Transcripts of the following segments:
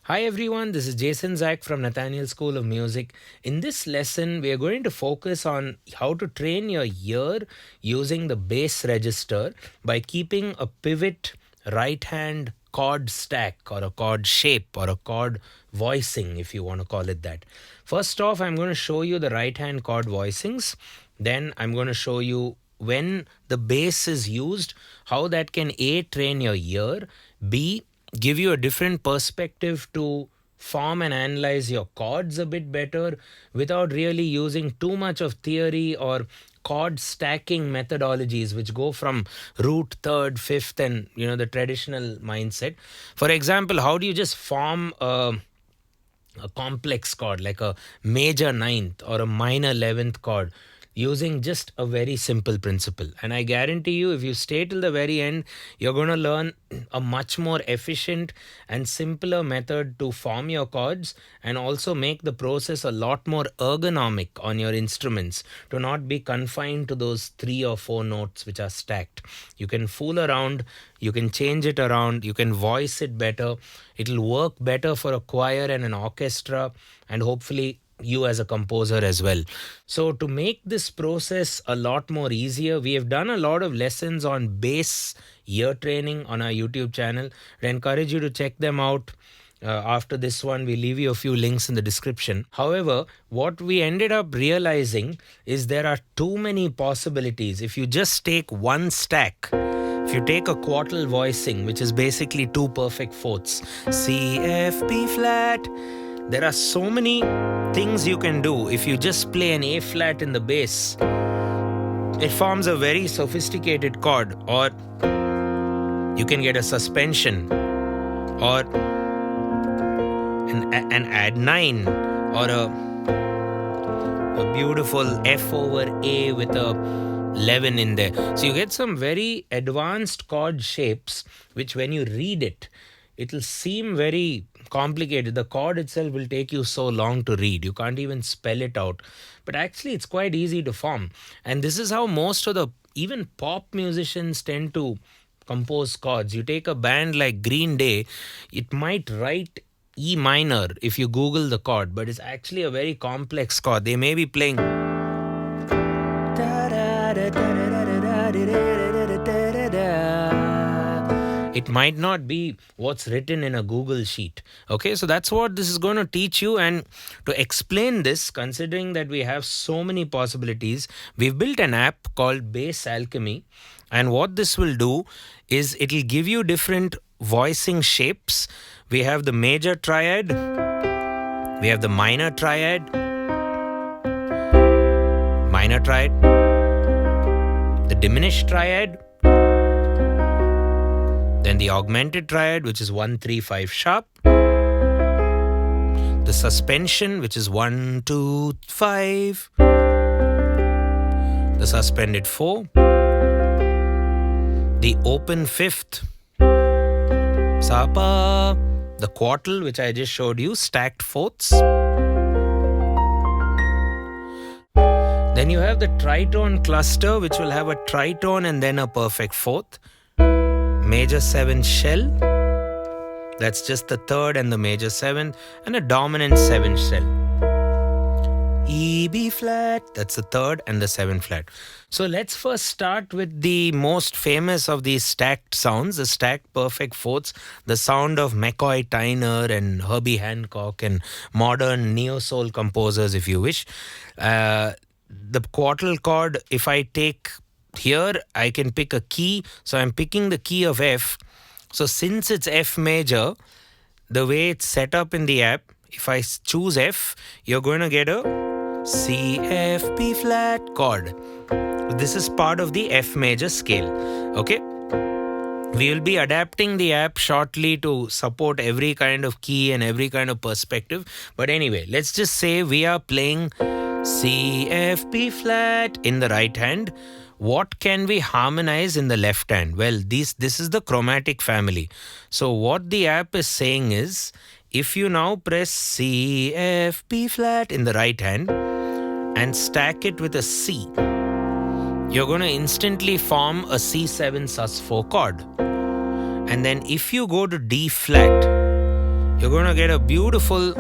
Hi everyone, this is Jason Zach from Nathaniel School of Music. In this lesson, we are going to focus on how to train your ear using the bass register by keeping a pivot right hand chord stack or a chord shape or a chord voicing, if you want to call it that. First off, I'm going to show you the right hand chord voicings. Then I'm going to show you when the bass is used, how that can A, train your ear, B, give you a different perspective to form and analyze your chords a bit better without really using too much of theory or chord stacking methodologies which go from root, third, fifth, and the traditional mindset. For example, how do you just form a complex chord like a major ninth or a minor 11th chord using just a very simple principle? And I guarantee you, if you stay till the very end, you're going to learn a much more efficient and simpler method to form your chords and also make the process a lot more ergonomic on your instruments, to not be confined to those 3 or 4 notes which are stacked. You can fool around, you can change it around, you can voice it better. It'll work better for a choir and an orchestra, and hopefully you as a composer as well. So to make this process a lot more easier, we have done a lot of lessons on bass ear training on our YouTube channel. I encourage you to check them out. After this one, we leave you a few links in the description. However, what we ended up realizing is there are too many possibilities. If you just take one stack, if you take a quartal voicing, which is basically 2 perfect fourths, C, F, B flat, there are so many things you can do. If you just play an A flat in the bass, it forms a very sophisticated chord. Or you can get a suspension, or an add 9, or a beautiful F over A with a 11 in there. So you get some very advanced chord shapes which, when you read it, it'll seem very complicated. The chord itself will take you so long to read. You can't even spell it out. But actually, it's quite easy to form. And this is how most of the even pop musicians tend to compose chords. You take a band like Green Day, it might write E minor if you Google the chord, but it's actually a very complex chord. They may be playing. It might not be what's written in a Google sheet. Okay, so that's what this is going to teach you. And to explain this, considering that we have so many possibilities, we've built an app called Bass Alchemy. And what this will do is it'll give you different voicing shapes. We have the major triad, we have the minor triad, the diminished triad, then the augmented triad, which is 1, 3, 5 sharp, the suspension, which is 1, 2, 5, the suspended 4, the open fifth, Sapa, the quartal, which I just showed you, stacked fourths. Then you have the tritone cluster, which will have a tritone and then a perfect fourth. Major 7 shell, that's just the third and the major 7th, and a dominant 7 shell. E, B flat, that's the third and the 7th flat. So let's first start with the most famous of these stacked sounds, the stacked perfect fourths, the sound of McCoy Tyner and Herbie Hancock and modern neo-soul composers, if you wish. The quartal chord, if I take here, I can pick a key. So I'm picking the key of F. So since it's F major, the way it's set up in the app, if I choose F, you're going to get a C, F, B flat chord. This is part of the F major scale. Okay. We will be adapting the app shortly to support every kind of key and every kind of perspective. But anyway, let's just say we are playing C, F, B flat in the right hand. What can we harmonize in the left hand? Well, this is the chromatic family. So what the app is saying is, if you now press C, F, B flat in the right hand and stack it with a C, you're going to instantly form a C7 sus4 chord. And then if you go to D flat, you're going to get a beautiful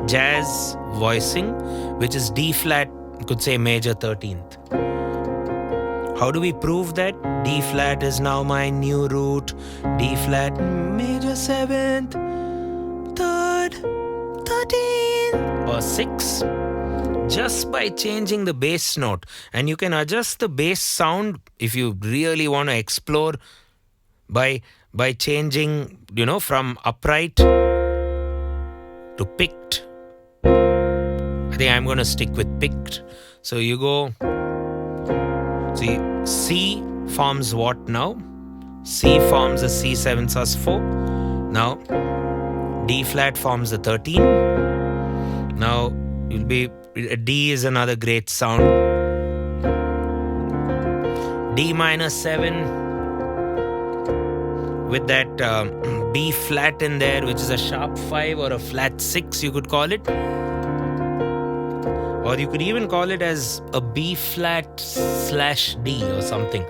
jazz voicing, which is D flat, you could say major 13th. How do we prove that? D flat is now my new root. D flat, major 7th, 3rd, 13th, or 6. Just by changing the bass note. And you can adjust the bass sound if you really want to explore by changing, from upright to picked. I think I'm going to stick with picked. So you go, see, C forms what now? C forms a C7 sus4. Now, D flat forms the 13. Now, you'll be, D is another great sound. D minor 7 with that B flat in there, which is a sharp 5 or a flat 6, you could call it. Or you could even call it as a B flat / D or something.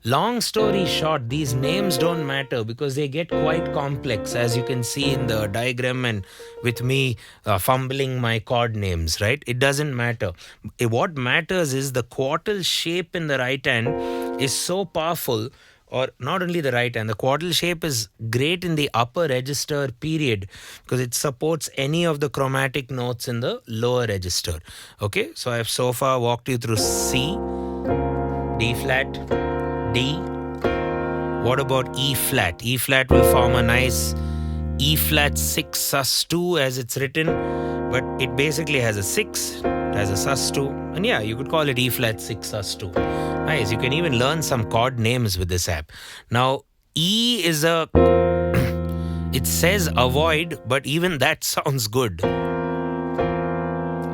Long story short, these names don't matter because they get quite complex, as you can see in the diagram and with me fumbling my chord names, right? It doesn't matter. What matters is the quartal shape in the right hand is so powerful. Or not only the right hand, the quartal shape is great in the upper register period because it supports any of the chromatic notes in the lower register. Okay, so I've so far walked you through C, D flat, D. What about E flat? E flat will form a nice E flat 6 sus2 as it's written, but it basically has a 6, it has a sus2, and yeah, you could call it E flat 6 sus2. Nice, you can even learn some chord names with this app. Now, E is it says avoid, but even that sounds good.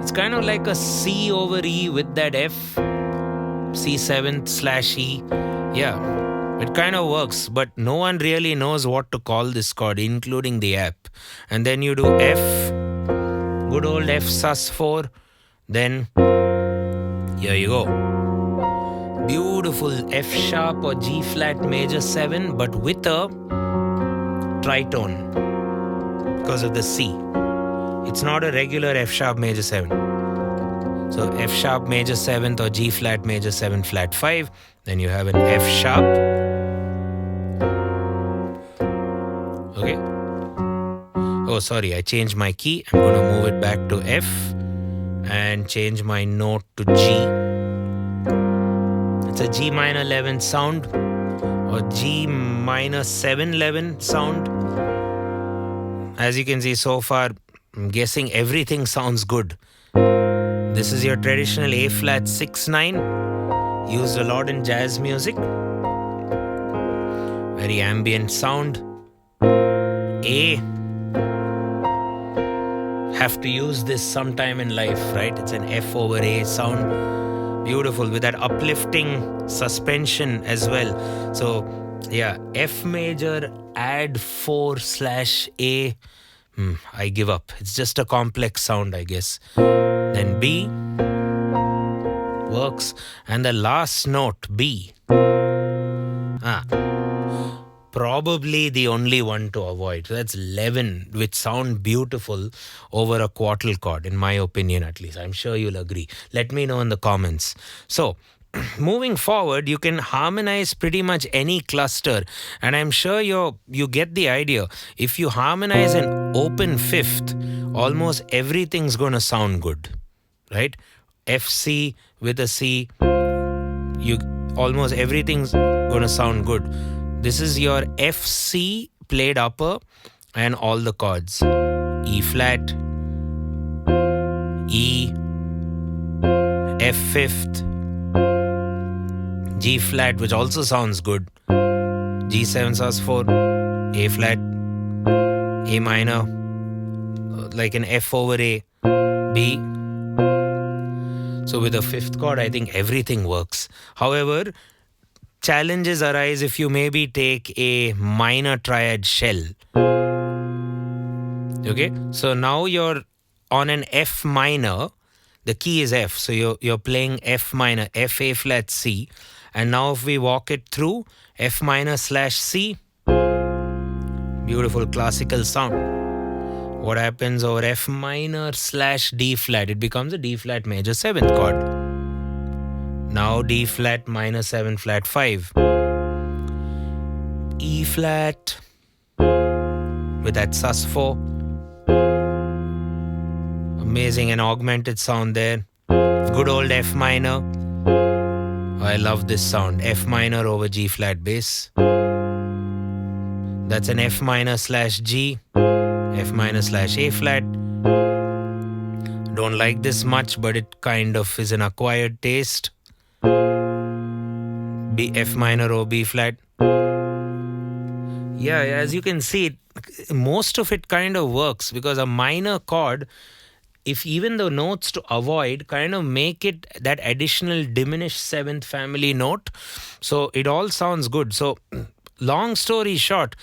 It's kind of like a C over E with that F, C7 / E. Yeah, it kind of works, but no one really knows what to call this chord, including the app. And then you do F, good old F sus4, then here you go. Beautiful F sharp or G flat major 7, but with a tritone because of the C. It's not a regular F sharp major 7. So F sharp major 7th or G flat major 7 flat 5. Then you have an F sharp. Okay. Oh, sorry, I changed my key. I'm going to move it back to F and change my note to G. It's a G minor 11 sound or G minor 7 11 sound. As you can see so far, I'm guessing everything sounds good. This is your traditional A flat 6 9, used a lot in jazz music. Very ambient sound. A, have to use this sometime in life, right? It's an F over A sound. Beautiful with that uplifting suspension as well. So yeah, F major add 4 / A. I give up. It's just a complex sound, I guess. Then B works, and the last note B. Probably the only one to avoid. That's 11, which sound beautiful over a quartal chord, in my opinion at least. I'm sure you'll agree. Let me know in the comments. So, moving forward, you can harmonize pretty much any cluster, and I'm sure you get the idea. If you harmonize an open fifth, almost everything's going to sound good, right? FC with a C, almost everything's going to sound good. This is your FC played upper and all the chords. E flat, E, F fifth, G flat, which also sounds good. G7 sus4, A flat, A minor, like an F over A, B. So with a fifth chord, I think everything works. However, challenges arise if you maybe take a minor triad shell. Okay, so now you're on an F minor. The key is F, so you're playing F minor, F, A flat, C. And now if we walk it through, F minor / C, beautiful classical sound. what happens over F minor / D flat? It becomes a D flat major 7th chord. Now D flat minor 7 flat 5. E flat with that sus4. Amazing and augmented sound there. Good old F minor. I love this sound. F minor over G flat bass. That's an F minor / G. F minor / A flat. Don't like this much, but it kind of is an acquired taste. F minor or B flat. Yeah, as you can see, most of it kind of works because a minor chord, if even the notes to avoid kind of make it that additional diminished 7th family note. So it all sounds good. So long story short,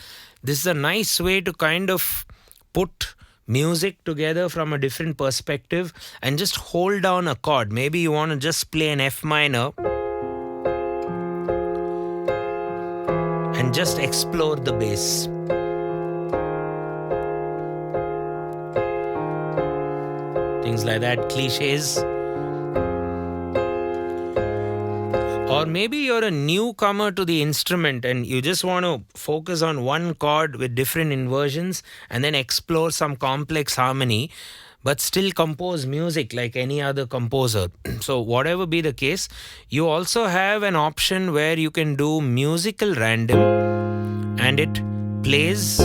this is a nice way to kind of put music together from a different perspective and just hold down a chord. Maybe you want to just play an F minor and just explore the bass. Things like that, cliches. Or maybe you're a newcomer to the instrument and you just want to focus on one chord with different inversions and then explore some complex harmony, but still compose music like any other composer. So whatever be the case, you also have an option where you can do musical random and it plays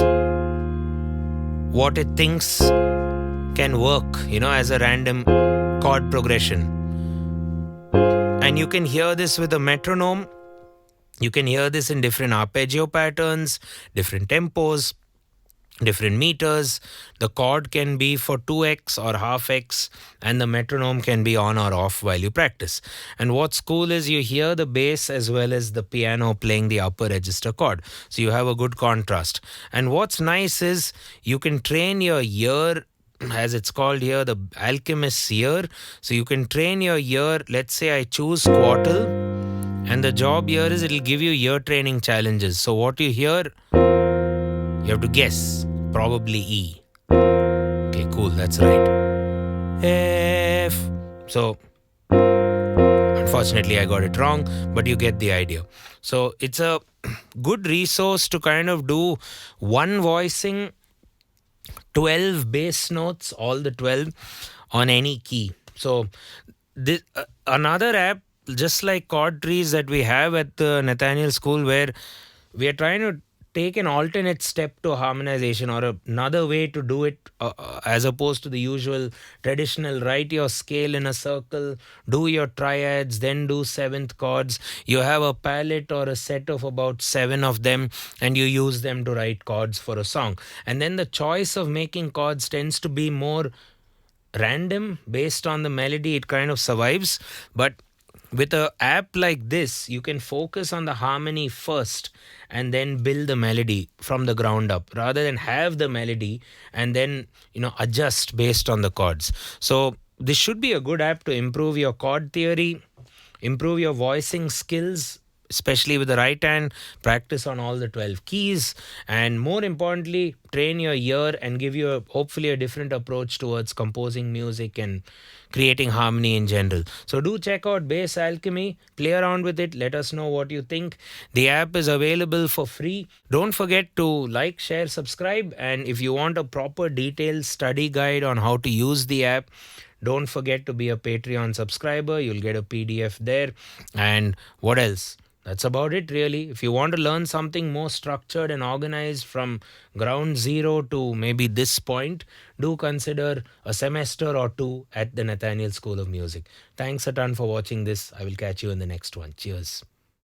what it thinks can work, as a random chord progression. And you can hear this with a metronome. You can hear this in different arpeggio patterns, different tempos, different meters. The chord can be for 2x or half x, and the metronome can be on or off while you practice. And what's cool is you hear the bass as well as the piano playing the upper register chord. So you have a good contrast. And what's nice is you can train your ear, as it's called here, the alchemist's ear. So you can train your ear. Let's say I choose Quartal, and the job here is it'll give you ear training challenges. So what you hear, you have to guess. Probably E. Okay, cool. That's right. F. So unfortunately I got it wrong, but you get the idea. So it's a good resource to kind of do one voicing, 12 bass notes, all the 12 on any key. So this another app, just like chord trees that we have at the Nathaniel School, where we are trying to take an alternate step to harmonization, or another way to do it, as opposed to the usual traditional write your scale in a circle, do your triads, then do 7th chords. You have a palette or a set of about 7 of them and you use them to write chords for a song. And then the choice of making chords tends to be more random based on the melody. It kind of survives. But with an app like this, you can focus on the harmony first and then build the melody from the ground up, rather than have the melody and then adjust based on the chords. So this should be a good app to improve your chord theory, improve your voicing skills, especially with the right hand, practice on all the 12 keys, and more importantly, train your ear and give you hopefully a different approach towards composing music and creating harmony in general. So do check out Bass Alchemy, play around with it, let us know what you think. The app is available for free. Don't forget to like, share, subscribe, and if you want a proper detailed study guide on how to use the app, don't forget to be a Patreon subscriber. You'll get a PDF there. And what else? That's about it, really. If you want to learn something more structured and organized from ground zero to maybe this point, do consider a semester or two at the Nathaniel School of Music. Thanks a ton for watching this. I will catch you in the next one. Cheers.